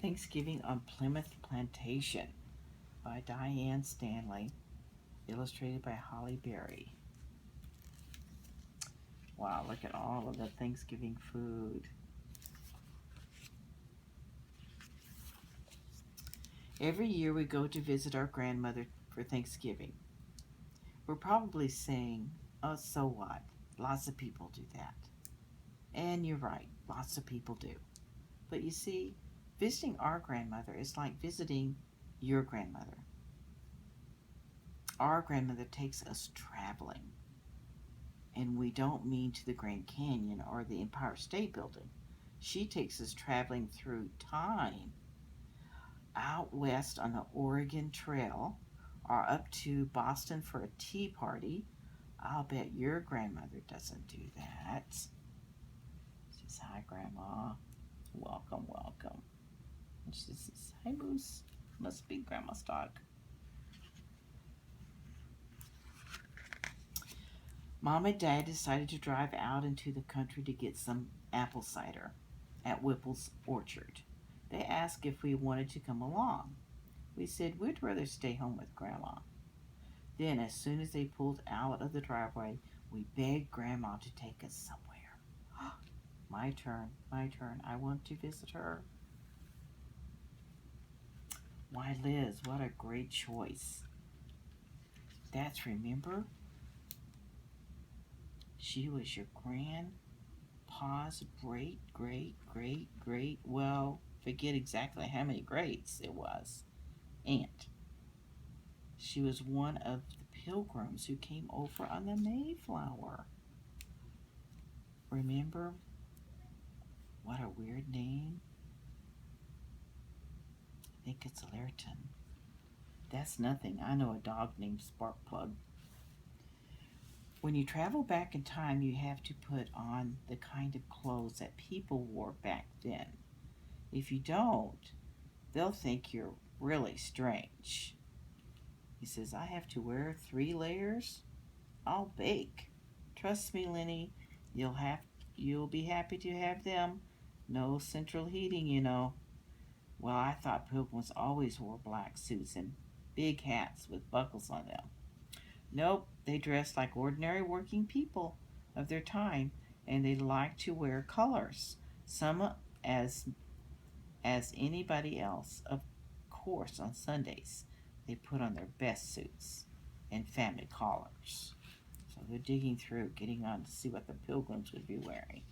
Thanksgiving on Plymouth Plantation by Diane Stanley, illustrated by Holly Berry. Wow, look at all of the Thanksgiving food. Every year we go to visit our grandmother for Thanksgiving. We're probably saying, oh, so what? Lots of people do that. And you're right, lots of people do. But you see, visiting our grandmother is like visiting your grandmother. Our grandmother takes us traveling. And we don't mean to the Grand Canyon or the Empire State Building. She takes us traveling through time, out west on the Oregon Trail, or up to Boston for a tea party. I'll bet your grandmother doesn't do that. She says, hi, Grandma. Welcome, welcome. And she says, hi, Moose. Must be Grandma's dog. Mom and Dad decided to drive out into the country to get some apple cider at Whipple's Orchard. They asked if we wanted to come along. We said we'd rather stay home with Grandma. Then, as soon as they pulled out of the driveway, we begged Grandma to take us somewhere. My turn, my turn. I want to visit her. Why, Liz, what a great choice. That's, remember? She was your grandpa's great, well, forget exactly how many greats it was, aunt. She was one of the pilgrims who came over on the Mayflower. Remember? What a weird name. I think it's Lurton. That's nothing. I know a dog named Sparkplug. When you travel back in time, you have to put on the kind of clothes that people wore back then. If you don't, they'll think you're really strange. He says, I have to wear 3 layers? I'll bake. Trust me, Lenny, you'll be happy to have them. No central heating, you know. Well, I thought pilgrims always wore black suits and big hats with buckles on them. Nope, they dressed like ordinary working people of their time, and they liked to wear colors. Some as as anybody else. Of course, on Sundays, they put on their best suits and family collars. So they're digging through, getting on to see what the pilgrims would be wearing.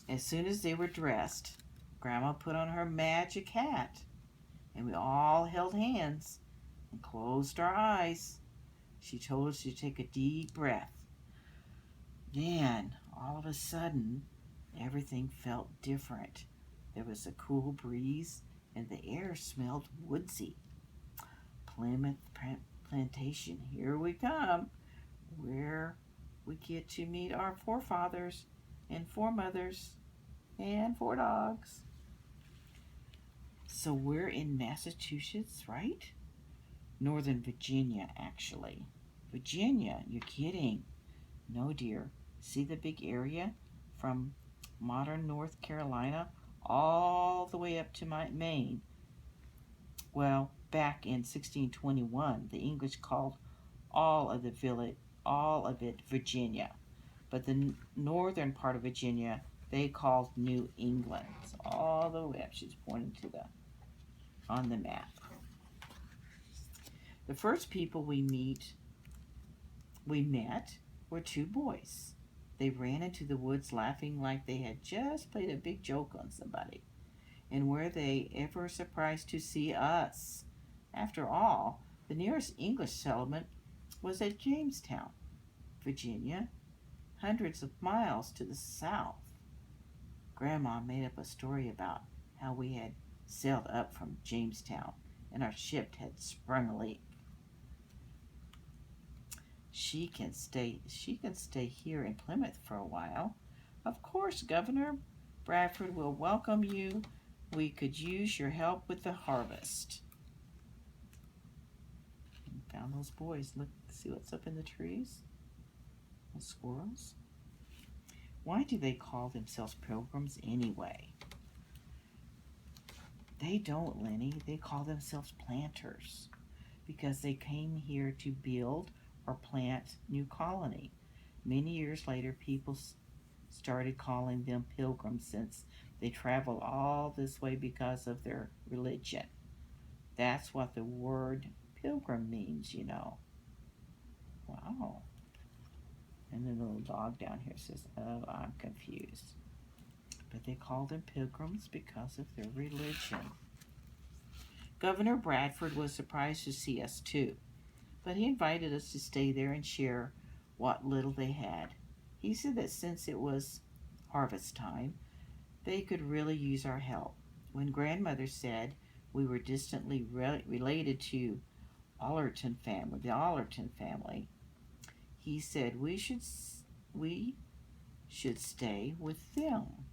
As soon as they were dressed, Grandma put on her magic hat, and we all held hands and closed our eyes. She told us to take a deep breath. Then, all of a sudden, everything felt different. There was a cool breeze, and the air smelled woodsy. Plymouth Plantation, here we come, where we get to meet our forefathers and foremothers and 4 dogs. So we're in Massachusetts, right? Northern Virginia, actually. Virginia, you're kidding. No, dear. See the big area from modern North Carolina all the way up to Maine? Well, back in 1621, the English called all of it Virginia. But the northern part of Virginia, they called New England. So all the way up, she's pointing to on the map. The first people we met were 2 boys. They ran into the woods laughing like they had just played a big joke on somebody. And were they ever surprised to see us? After all, the nearest English settlement was at Jamestown, Virginia, hundreds of miles to the south. Grandma made up a story about how we had sailed up from Jamestown and our ship had sprung a leak. She can stay here in Plymouth for a while. Of course, Governor Bradford will welcome you. We could use your help with the harvest. Found those boys. Look, see what's up in the trees? The squirrels. Why do they call themselves pilgrims anyway? They don't, Lenny. They call themselves planters because they came here to build or plant new colony. Many years later, people started calling them pilgrims since they traveled all this way because of their religion. That's what the word pilgrim means. Wow. And the little dog down here says, "Oh, I'm confused." But they called them pilgrims because of their religion. Governor Bradford was surprised to see us too, but he invited us to stay there and share what little they had. He said that since it was harvest time, they could really use our help. When grandmother said we were distantly related to the Allerton family, he said we should stay with them.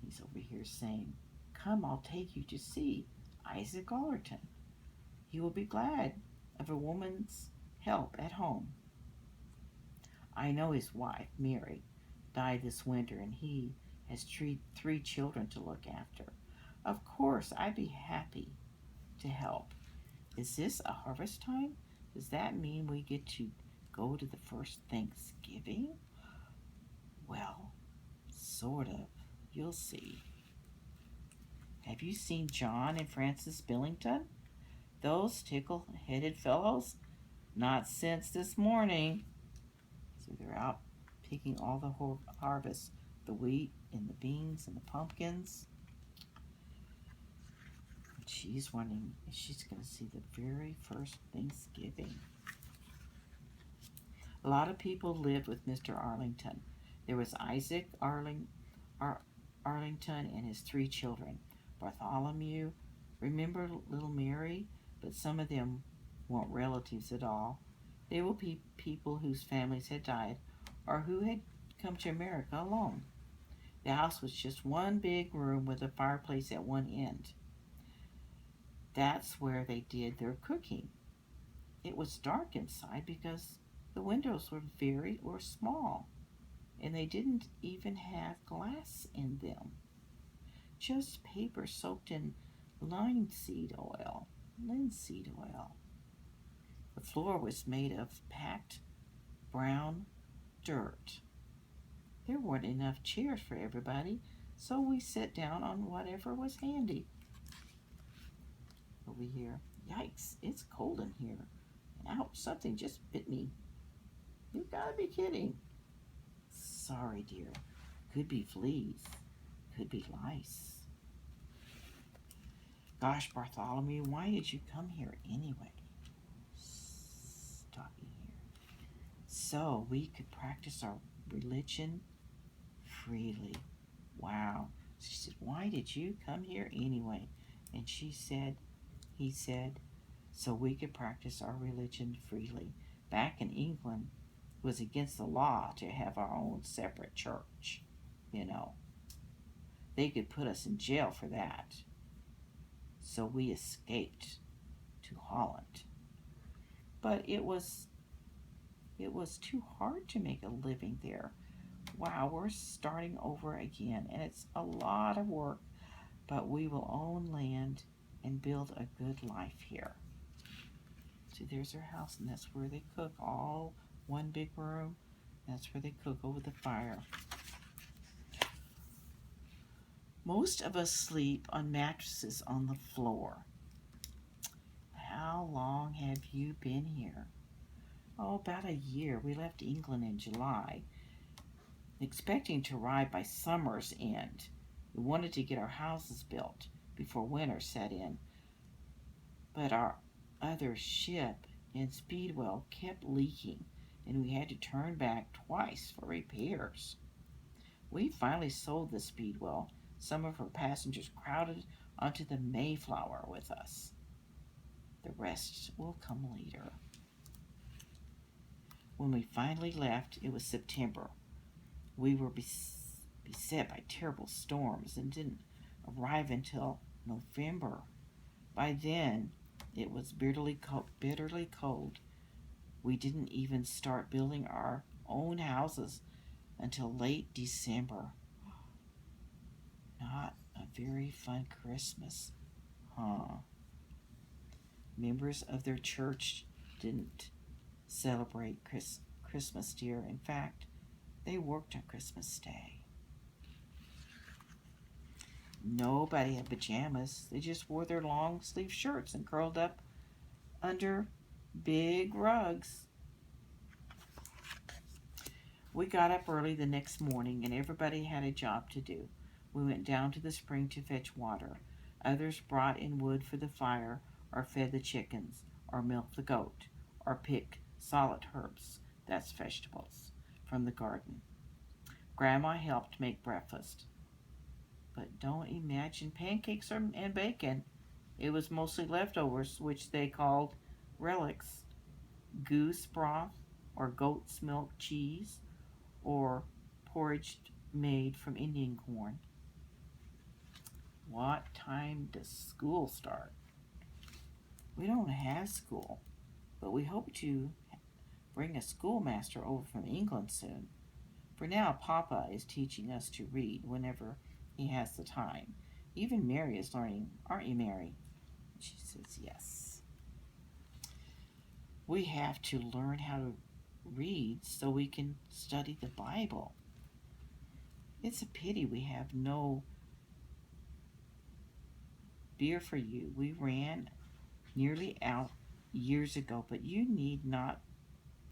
He's over here saying, "Come, I'll take you to see Isaac Allerton. He will be glad of a woman's help at home. I know his wife, Mary, died this winter, and he has three children to look after. Of course, I'd be happy to help. Is this a harvest time? Does that mean we get to go to the first Thanksgiving?" Well, sort of. You'll see. Have you seen John and Francis Billington? Those tickle-headed fellows? Not since this morning. So they're out picking all the harvest, the wheat and the beans and the pumpkins. And she's wondering if she's going to see the very first Thanksgiving. A lot of people lived with Mr. Arlington. There was Isaac Arlington and his three children. Bartholomew, remember little Mary? But some of them weren't relatives at all. They were people whose families had died or who had come to America alone. The house was just one big room with a fireplace at one end. That's where they did their cooking. It was dark inside because the windows were small, and they didn't even have glass in them. Just paper soaked in linseed oil. Linseed oil. The floor was made of packed brown dirt. There weren't enough chairs for everybody, so we sat down on whatever was handy. Over here. Yikes, it's cold in here. Ouch, something just bit me. You gotta be kidding. Sorry, dear. Could be fleas. Could be lice. Gosh, Bartholomew, why did you come here anyway? Talking here. So we could practice our religion freely. Wow. She said, "Why did you come here anyway?" And he said, "So we could practice our religion freely." Back in England, it was against the law to have our own separate church. You know, they could put us in jail for that. So we escaped to Holland. But it was too hard to make a living there. Wow, we're starting over again, and it's a lot of work, but we will own land and build a good life here. See, there's their house, and that's where they cook. All one big room. That's where they cook over the fire. Most of us sleep on mattresses on the floor. How long have you been here? Oh, about a year. We left England in July, expecting to arrive by summer's end. We wanted to get our houses built before winter set in, but our other ship in Speedwell kept leaking, and we had to turn back twice for repairs. We finally sold the Speedwell. Some of her passengers crowded onto the Mayflower with us. The rest will come later. When we finally left, it was September. We were beset by terrible storms and didn't arrive until November. By then, it was bitterly cold. We didn't even start building our own houses until late December. Not a very fun Christmas, huh? Members of their church didn't celebrate Christmas, dear. In fact, they worked on Christmas Day. Nobody had pajamas. They just wore their long sleeve shirts and curled up under big rugs. We got up early the next morning, and everybody had a job to do. We went down to the spring to fetch water. Others brought in wood for the fire, or fed the chickens, or milked the goat, or picked solid herbs, that's vegetables, from the garden. Grandma helped make breakfast. But don't imagine pancakes and bacon. It was mostly leftovers, which they called relics. Goose broth, or goat's milk cheese, or porridge made from Indian corn. What time does school start? We don't have school, but we hope to bring a schoolmaster over from England soon. For now, Papa is teaching us to read whenever he has the time. Even Mary is learning, aren't you, Mary? She says yes. We have to learn how to read so we can study the Bible. It's a pity we have no beer for you. We ran nearly out years ago, but you need not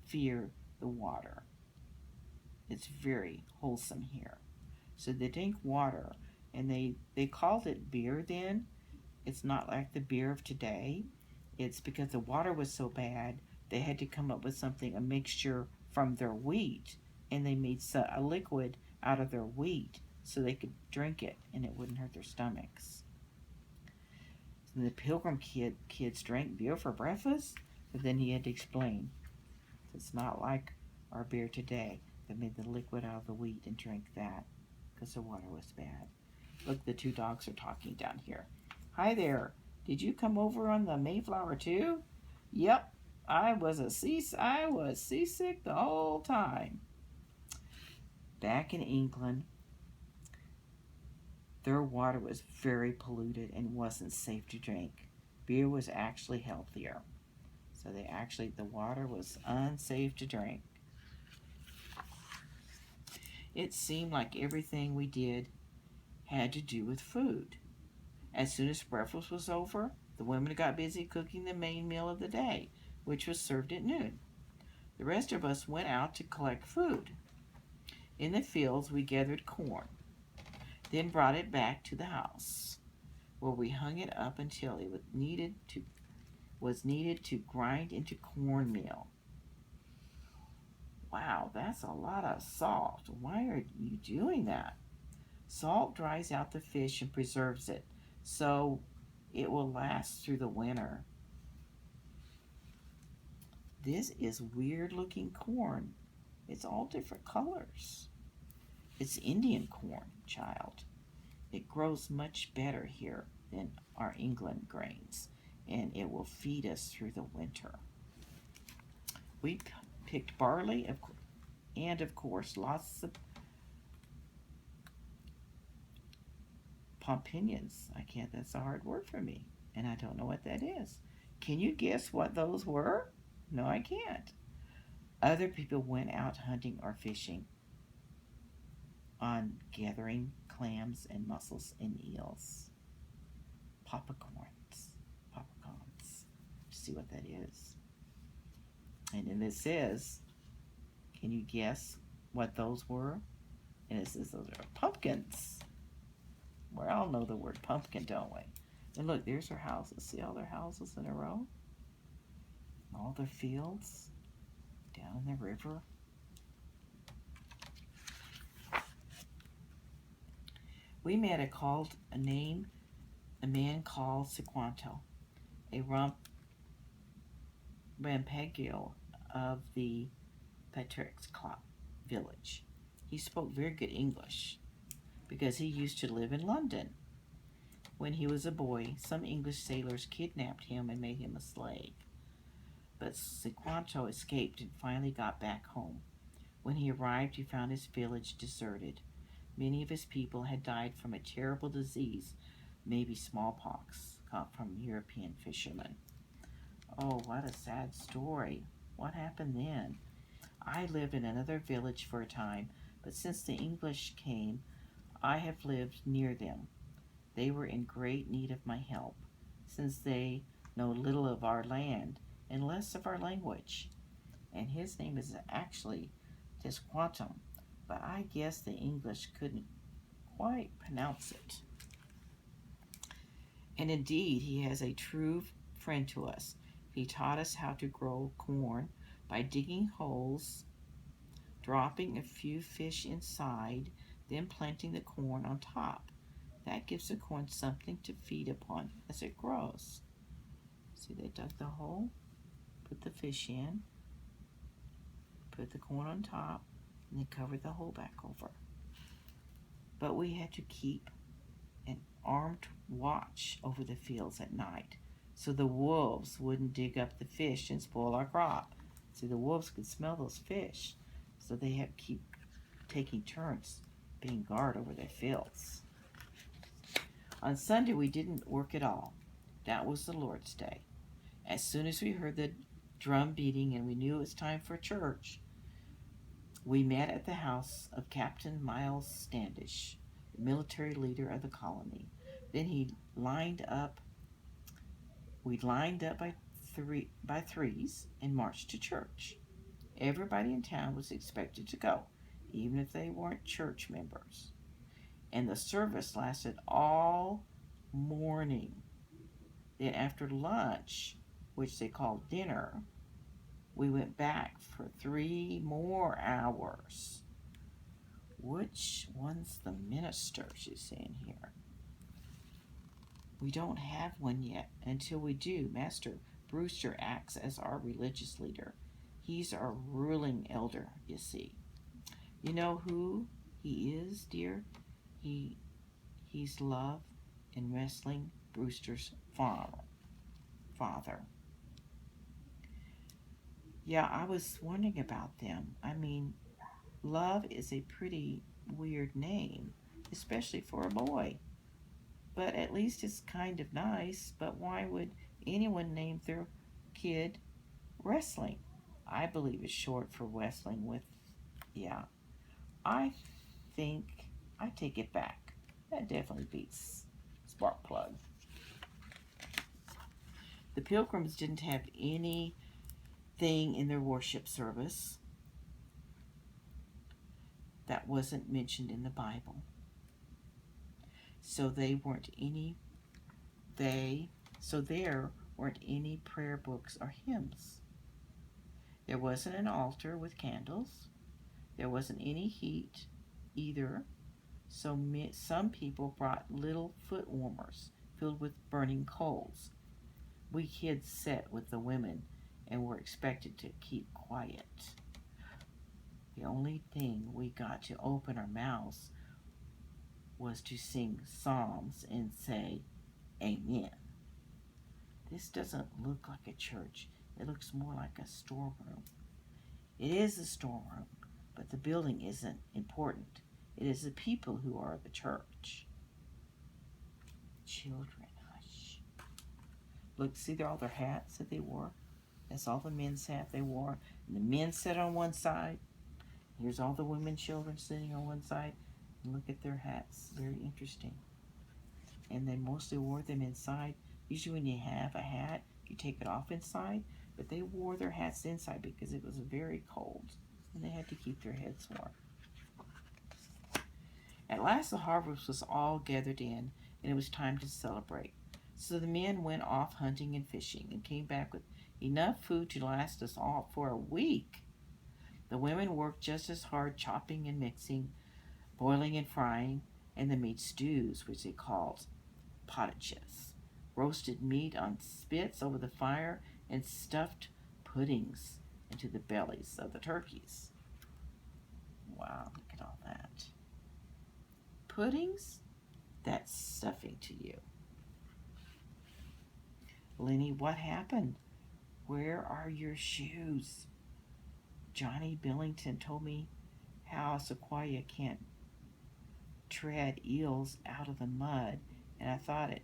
fear the water. It's very wholesome here. So they drink water, and they called it beer then. It's not like the beer of today. It's because the water was so bad, they had to come up with something, a mixture from their wheat, and they made a liquid out of their wheat so they could drink it and it wouldn't hurt their stomachs. So the pilgrim kids drank beer for breakfast, but then he had to explain. It's not like our beer today. They made the liquid out of the wheat and drank that because the water was bad. Look, the two dogs are talking down here. Hi there. Did you come over on the Mayflower too? Yep. I was seasick the whole time. Back in England, their water was very polluted and wasn't safe to drink. Beer was actually healthier. So the water was unsafe to drink. It seemed like everything we did had to do with food. As soon as breakfast was over, the women got busy cooking the main meal of the day, which was served at noon. The rest of us went out to collect food. In the fields, we gathered corn, then brought it back to the house, where we hung it up until it was needed to grind into cornmeal. Wow, that's a lot of salt. Why are you doing that? Salt dries out the fish and preserves it, so it will last through the winter. This is weird looking corn. It's all different colors. It's Indian corn, child. It grows much better here than our England grains, and it will feed us through the winter. We picked barley and, of course, lots of pumpkins. That's a hard word for me, and I don't know what that is. Can you guess what those were? No, I can't. Other people went out hunting or fishing on gathering clams and mussels and eels. Popcorns. See what that is. And then it says, can you guess what those were? And it says those are pumpkins. We all know the word pumpkin, don't we? And look, there's their houses. See all their houses in a row? All their fields down in the river. We met a man called Squanto, a rampagio of the Patrick's Club village. He spoke very good English because he used to live in London. When he was a boy, some English sailors kidnapped him and made him a slave. But Squanto escaped and finally got back home. When he arrived, he found his village deserted. Many of his people had died from a terrible disease, maybe smallpox, caught from European fishermen. Oh, what a sad story. What happened then? I lived in another village for a time, but since the English came, I have lived near them. They were in great need of my help, since they know little of our land and less of our language. And his name is actually Squanto, but I guess the English couldn't quite pronounce it. And indeed, he is a true friend to us. He taught us how to grow corn by digging holes, dropping a few fish inside, then planting the corn on top. That gives the corn something to feed upon as it grows. See, they dug the hole, put the fish in, put the corn on top, and then covered the hole back over. But we had to keep an armed watch over the fields at night so the wolves wouldn't dig up the fish and spoil our crop. See, the wolves could smell those fish, so they had to keep taking turns being guard over their fields. On Sunday, we didn't work at all. That was the Lord's Day. As soon as we heard the drum beating and we knew it was time for church, we met at the house of Captain Miles Standish, the military leader of the colony. Then we lined up by threes and marched to church. Everybody in town was expected to go, even if they weren't church members. And the service lasted all morning. Then after lunch, which they called dinner, we went back for 3 more hours. Which one's the minister, she's saying here? We don't have one yet. Until we do, Master Brewster acts as our religious leader. He's our ruling elder, you see. You know who he is, dear? He's Love and Wrestling Brewster's father. Yeah, I was wondering about them. I mean, Love is a pretty weird name, especially for a boy. But at least it's kind of nice. But why would anyone name their kid Wrestling? I believe it's short for Wrestling with, yeah. I think I take it back. That definitely beats Sparkplug. The Pilgrims didn't have anything in their worship service that wasn't mentioned in the Bible. So there weren't any prayer books or hymns. There wasn't an altar with candles. There wasn't any heat either. So some people brought little foot warmers filled with burning coals. We kids sat with the women and were expected to keep quiet. The only thing we got to open our mouths was to sing psalms and say, Amen. This doesn't look like a church. It looks more like a storeroom. It is a storeroom, but the building isn't important. It is the people who are the church. Children, hush. Look, see all their hats that they wore? That's all the men's hat they wore. And the men sat on one side. Here's all the women children sitting on one side. And look at their hats. Very interesting. And they mostly wore them inside. Usually when you have a hat, you take it off inside. But they wore their hats inside because it was very cold. And they had to keep their heads warm. At last the harvest was all gathered in, and it was time to celebrate. So the men went off hunting and fishing and came back with enough food to last us all for a week. The women worked just as hard chopping and mixing, boiling and frying, and the meat stews, which they called potages, roasted meat on spits over the fire, and stuffed puddings into the bellies of the turkeys. Wow, look at all that. Puddings? That's stuffing to you. Lenny, what happened? Where are your shoes? Johnny Billington told me how Sequoia can't tread eels out of the mud, and I thought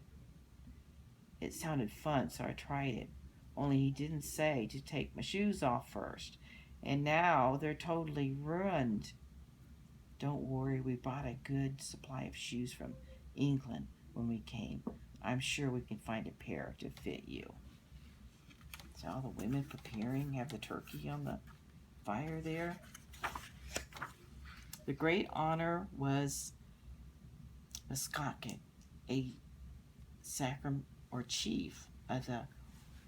it sounded fun, so I tried it. Only he didn't say to take my shoes off first, and now they're totally ruined. Don't worry, we bought a good supply of shoes from England when we came. I'm sure we can find a pair to fit you. So all the women preparing, have the turkey on the fire there. The great honor was Muskaka, a sacram or chief of the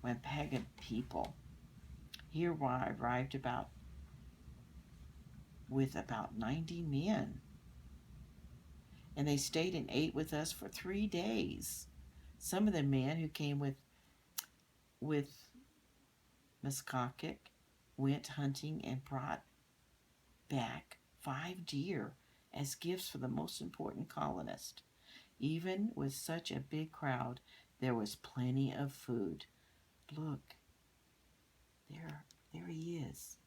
Wampanoag people. He arrived with about 90 men, and they stayed and ate with us for 3 days. Some of the men who came with Muskaka went hunting and brought back 5 deer as gifts for the most important colonist. Even with such a big crowd, there was plenty of food. Look, there he is,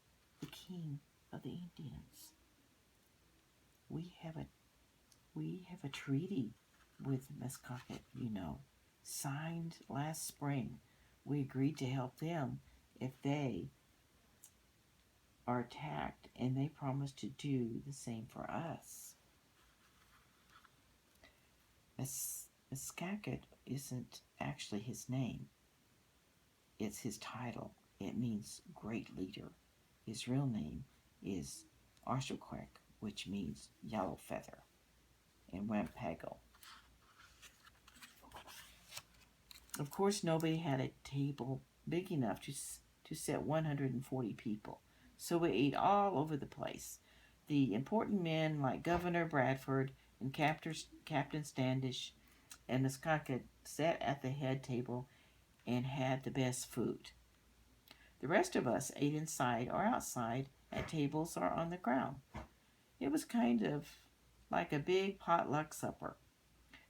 the king of the Indians. We have a treaty with Muskaka, signed last spring. We agreed to help them if they are attacked, and they promised to do the same for us. Muskaka isn't actually his name. It's his title. It means great leader. His real name is Arshoquek, which means yellow feather, in Wampanoag. Of course, nobody had a table big enough to set 140 people, so we ate all over the place. The important men like Governor Bradford and Captain Standish and Muskaka sat at the head table and had the best food. The rest of us ate inside or outside at tables or on the ground. It was kind of like a big potluck supper.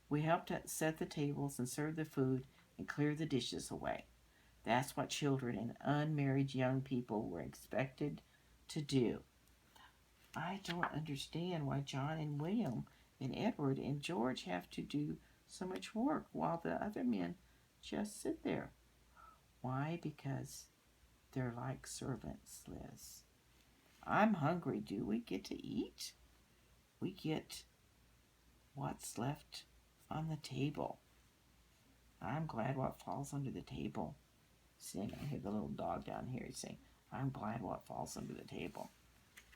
We helped set the tables and serve the food and clear the dishes away. That's what children and unmarried young people were expected to do. I don't understand why John and William and Edward and George have to do so much work while the other men just sit there. Why? Because they're like servants, Liz. I'm hungry. Do we get to eat? We get what's left on the table. I'm glad what falls under the table. See, I hear the little dog down here saying, I'm glad what falls under the table.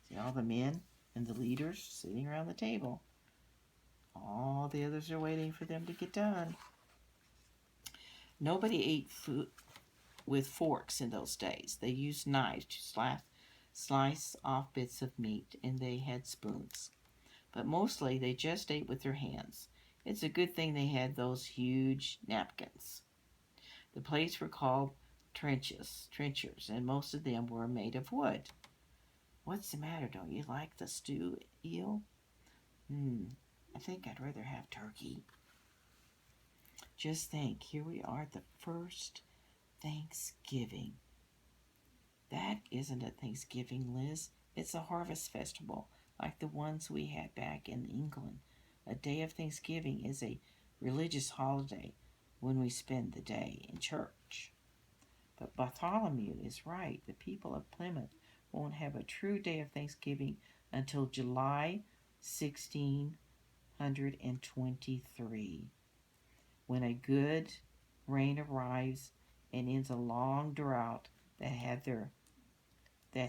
See all the men and the leaders sitting around the table. All the others are waiting for them to get done. Nobody ate food with forks in those days. They used knives to slice off bits of meat, and they had spoons. But mostly they just ate with their hands. It's a good thing they had those huge napkins. The plates were called trenchers, and most of them were made of wood. What's the matter? Don't you like the stew, Eel? I think I'd rather have turkey. Just think, here we are at the first Thanksgiving. That isn't a Thanksgiving, Liz. It's a harvest festival, like the ones we had back in England. A day of Thanksgiving is a religious holiday when we spend the day in church. But Bartholomew is right. The people of Plymouth won't have a true day of Thanksgiving until July 1623, when a good rain arrives and ends a long drought that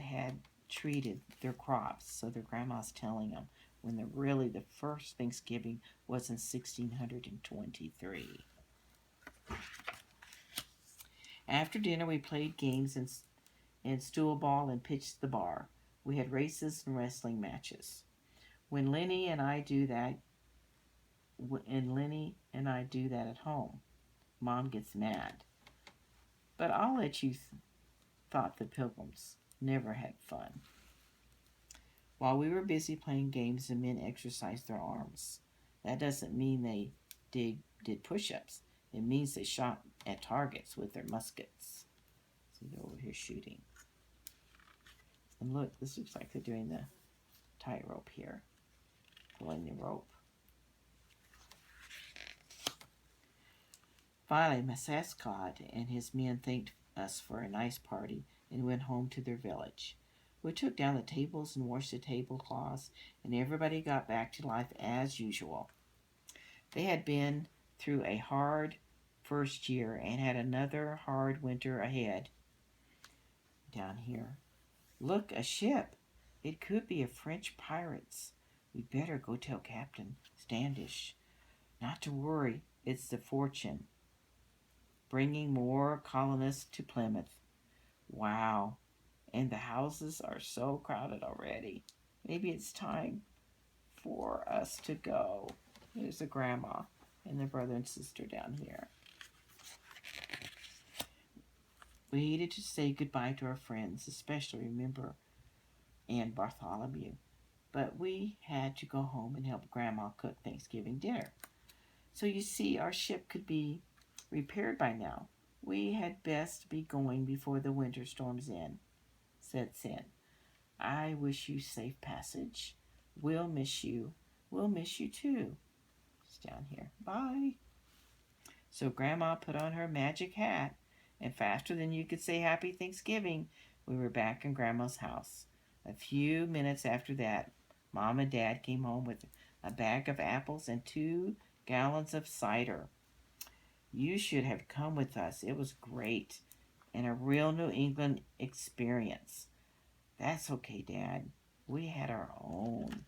had treated their crops. So their grandma's telling them when the first Thanksgiving was in 1623. After dinner, we played games and stool ball and pitched the bar. We had races and wrestling matches. When Lenny and I do that at home, Mom gets mad. But I'll let you thought the Pilgrims never had fun. While we were busy playing games, the men exercised their arms. That doesn't mean they did push-ups. It means they shot at targets with their muskets. See, they're over here shooting. And look, this looks like they're doing the tightrope here, pulling the rope. Finally, Masascot and his men thanked us for a nice party and went home to their village. We took down the tables and washed the tablecloths, and everybody got back to life as usual. They had been through a hard first year and had another hard winter ahead. Down here. Look, a ship. It could be a French pirates. We'd better go tell Captain Standish. Not to worry, it's the Fortune, bringing more colonists to Plymouth. Wow, and the houses are so crowded already. Maybe it's time for us to go. There's a grandma and the brother and sister down here. We needed to say goodbye to our friends, especially remember Aunt Bartholomew. But we had to go home and help Grandma cook Thanksgiving dinner. So you see, our ship could be repaired by now. We had best be going before the winter storms in, said Sin. I wish you safe passage. We'll miss you. We'll miss you too. It's down here. Bye. So Grandma put on her magic hat, and faster than you could say Happy Thanksgiving, we were back in Grandma's house. A few minutes after that, Mom and Dad came home with a bag of apples and 2 gallons of cider. You should have come with us. It was great and a real New England experience. That's okay, Dad. We had our own.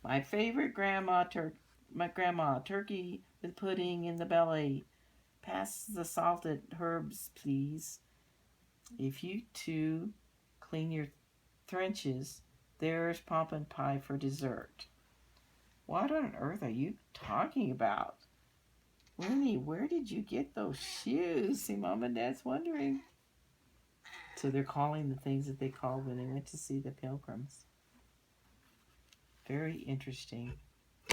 My favorite my grandma, turkey with pudding in the belly. Pass the salted herbs, please. If you two clean your trenches, there's pumpkin pie for dessert. What on earth are you talking about? Winnie, where did you get those shoes? See, Mom and Dad's wondering. So they're calling the things that they called when they went to see the pilgrims. Very interesting.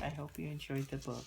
I hope you enjoyed the book.